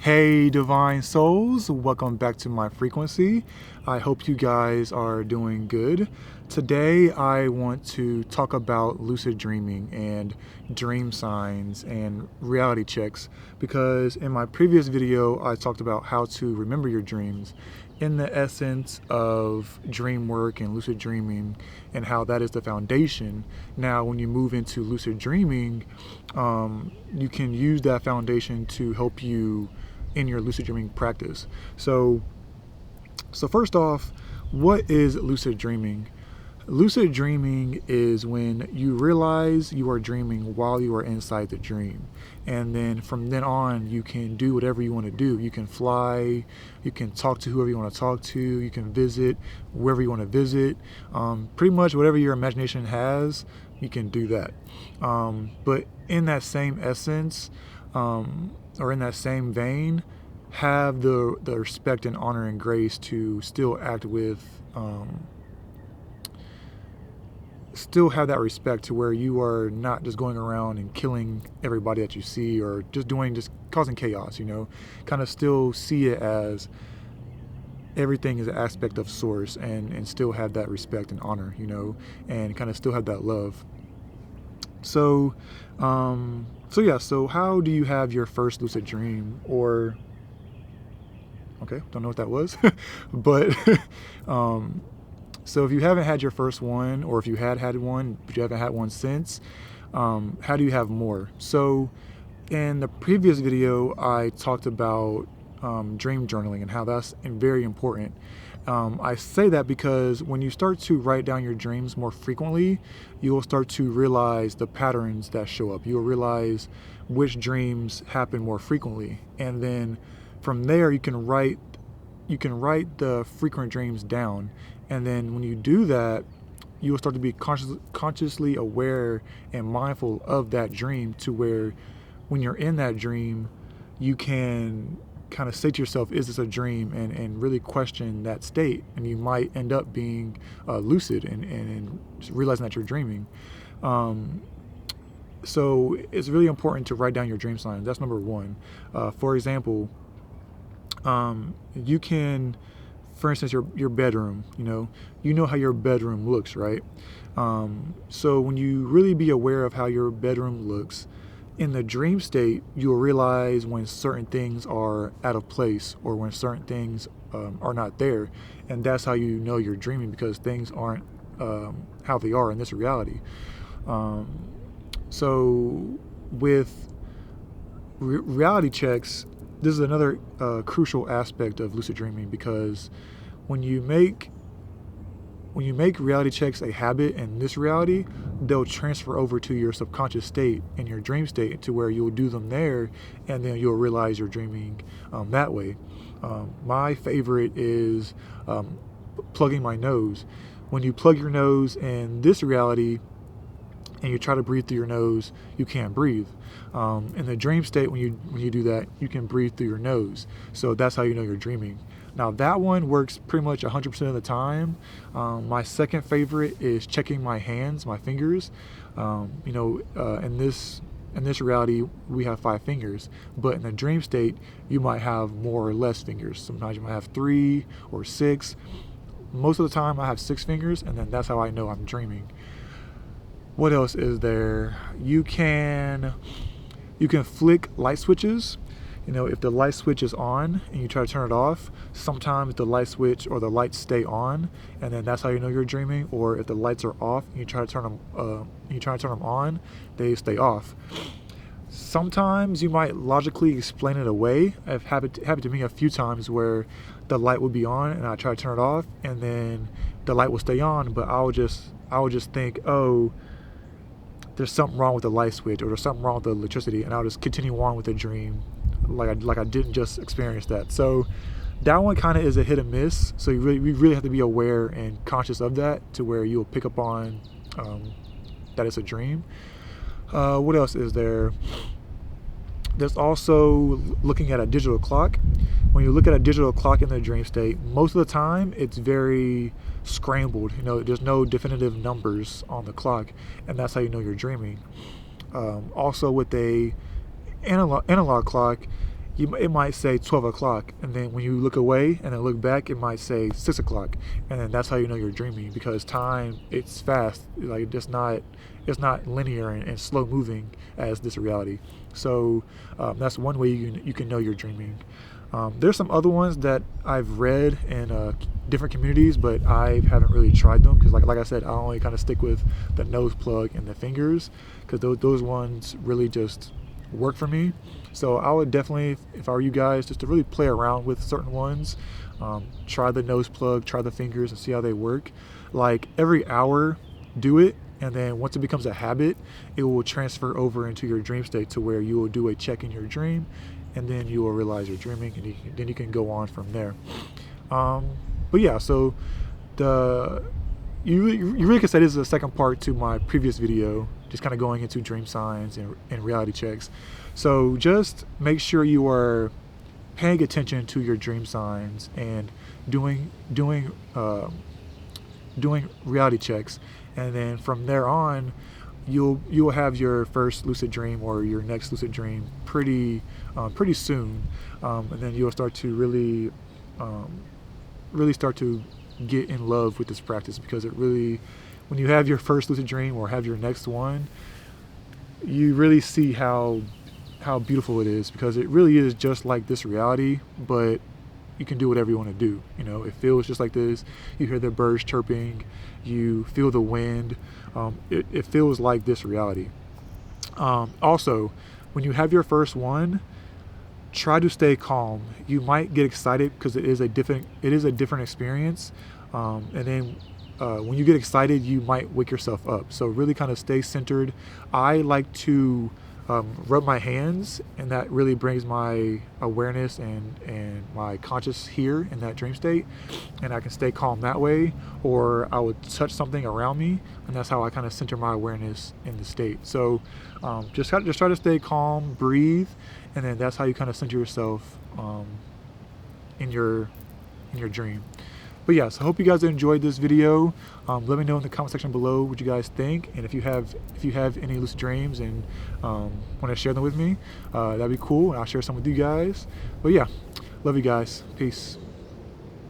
Hey divine souls, welcome back to my frequency. I hope you guys are doing good. Today I want to talk about lucid dreaming and dream signs and reality checks because in my previous video I talked about how to remember your dreams in the essence of dream work and lucid dreaming and how that is the foundation. Now when you move into lucid dreaming, you can use that foundation to help you in your lucid dreaming practice. So first off, what is lucid dreaming? Lucid dreaming is when you realize you are dreaming while you are inside the dream. And then from then on, you can do whatever you want to do. You can fly, you can talk to whoever you want to talk to, you can visit wherever you want to visit. Pretty much whatever your imagination has, you can do that. But in that same essence, or in that same vein, have the respect and honor and grace to still act with, still have that respect to where you are not just going around and killing everybody that you see or just causing chaos, kind of still see it as everything is an aspect of source and still have that respect and honor, and kind of still have that love. So how do you have your first lucid dream? Or, okay, don't know what that was, but so if you haven't had your first one, or if you had one but you haven't had one since, how do you have more? So in the previous video I talked about dream journaling and how that's very important. I say that because when you start to write down your dreams more frequently, you will start to realize the patterns that show up. You'll realize which dreams happen more frequently, and then from there you can write the frequent dreams down. And then when you do that, you will start to be consciously aware and mindful of that dream, to where when you're in that dream, you can kind of say to yourself, is this a dream? And really question that state. And you might end up being lucid and realizing that you're dreaming. So it's really important to write down your dream signs. That's number one. For example, you can, for instance, your bedroom, you know how your bedroom looks, right? So when you really be aware of how your bedroom looks, in the dream state, you'll realize when certain things are out of place or when certain things are not there. And that's how you know you're dreaming, because things aren't how they are in this reality. So with reality checks, this is another crucial aspect of lucid dreaming, because when you make reality checks a habit in this reality, they'll transfer over to your subconscious state and your dream state, to where you'll do them there, and then you'll realize you're dreaming that way. My favorite is plugging my nose. When you plug your nose in this reality and you try to breathe through your nose, you can't breathe. In the dream state, when you do that, you can breathe through your nose. So that's how you know you're dreaming. Now that one works pretty much 100% of the time. My second favorite is checking my hands, my fingers. In this reality, we have 5 fingers, but in the dream state, you might have more or less fingers. Sometimes you might have 3 or 6. Most of the time I have 6 fingers, and then that's how I know I'm dreaming. What else is there? You can flick light switches. If the light switch is on and you try to turn it off, sometimes the light switch or the lights stay on, and then that's how you know you're dreaming. Or if the lights are off and you try to turn them on, they stay off. Sometimes you might logically explain it away. I've happened to me a few times where the light would be on and I try to turn it off, and then the light will stay on, but I would just think, oh, there's something wrong with the light switch, or there's something wrong with the electricity, and I'll just continue on with the dream like I didn't just experience that. So that one kind of is a hit and miss. So we really have to be aware and conscious of that, to where you'll pick up on that it's a dream. What else is there? There's also looking at a digital clock. When you look at a digital clock in the dream state, most of the time it's very scrambled. There's no definitive numbers on the clock, and that's how you know you're dreaming. Also with a analog clock, it might say 12 o'clock, and then when you look away and then look back, it might say 6 o'clock, and then that's how you know you're dreaming, because time, it's fast, like it's not linear and slow moving as this reality. So that's one way you can know you're dreaming. There's some other ones that I've read in different communities, but I haven't really tried them, because like I said, I only kind of stick with the nose plug and the fingers, because those ones really just work for me. So I would definitely, if I were you guys, just to really play around with certain ones, try the nose plug, try the fingers, and see how they work. Like every hour, do it, and then once it becomes a habit, it will transfer over into your dream state, to where you will do a check in your dream, and then you will realize you're dreaming, and then you can go on from there. But yeah, so you really could say this is the second part to my previous video, just kind of going into dream signs and reality checks. So just make sure you are paying attention to your dream signs and doing reality checks, and then from there on, you'll have your first lucid dream or your next lucid dream pretty soon, and then you'll start to really start to get in love with this practice, because it really, when you have your first lucid dream or have your next one, you really see how beautiful it is, because it really is just like this reality, but you can do whatever you want to do. You know, it feels just like this. You hear the birds chirping, you feel the wind. It feels like this reality. Also, when you have your first one, try to stay calm. You might get excited because it is a different experience, and then when you get excited, you might wake yourself up. So really kind of stay centered. I like to rub my hands, and that really brings my awareness and my conscious here in that dream state, and I can stay calm that way. Or I would touch something around me, and that's how I kind of center my awareness in the state. So just try to stay calm, breathe, and then that's how you kind of center yourself in your dream. But yeah, so I hope you guys enjoyed this video. Let me know in the comment section below what you guys think, and if you have any lucid dreams and want to share them with me, that'd be cool, and I'll share some with you guys. But yeah, love you guys. Peace.